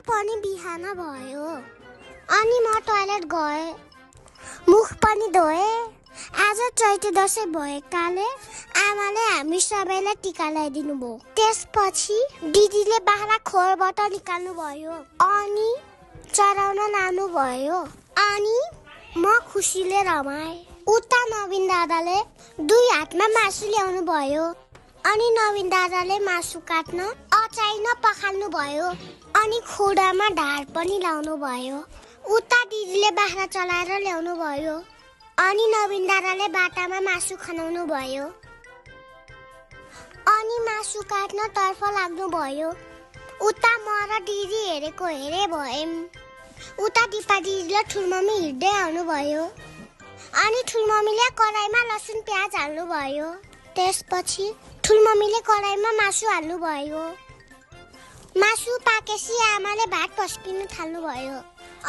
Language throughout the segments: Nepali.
पनि बिहान भयो अनि म टोयलेट गए मुख पनि धोए आज चैते दशैं भएकाले आमाले हामी सबैलाई टीका लगाइदिनु भयो त्यसपछि दिदीले बाख्रा खोरबाट निकाल्नु भयो अनि चराउन लानु भयो अनि म खुसीले रमाए उता नवीन दादाले 2 हातमा मासु ल्याउनु भयो अनि नवीन दादाले मासु काट्न अचाइन पखाल्नु भयो अनि खोडामा ढाड पनि लाउनु भयो उता दिदीले बाख्रा चलाएर ल्याउनु भयो अनि नवीन दादाले बाटामा मासु खनाउनु भयो अनि मासु काट्न तर्फ लाग्नु भयो उता म र दिदी हेरेको हेरे भएम उता दिपा दिदीले ठुलमम्मी हिँड्दै आउनु भयो अनि ठुलमम्मीले कराईमा लसुन प्याज हाल्नु भयो त्यसपछि ठुलमम्मीले कराईमा मासु हाल्नु भयो मासु पाकेपछि आमाले भात पस्किनु थाल्नु भयो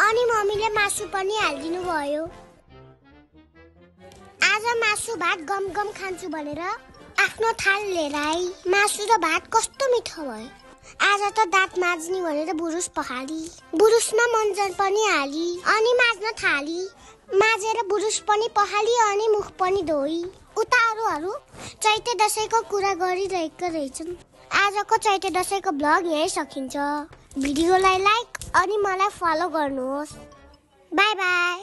अनि मम्मीले मासु पनि हाल्दिनु भयो आज मासु भात गम गम खान्छु भनेर आफ्नो थाल लिएर आई मासु र भात कस्तो मिठो भयो आज त दाँत माझ्ने भनेर बुरुस पखाली बुरुसमा मन्जन पनि हाली अनि माझ्न थाली माझेर बुरुस पनि पखाली अनि मुख पनि धोई उता अरूहरू चैते दशैंको कुरा गरिरहेका रहेछन् आजको चैते दशैंको ब्लग यही सकिन्छ भिडियोलाई लाइक अनि मलाई फलो गर्नुहोस् बाइ बाइ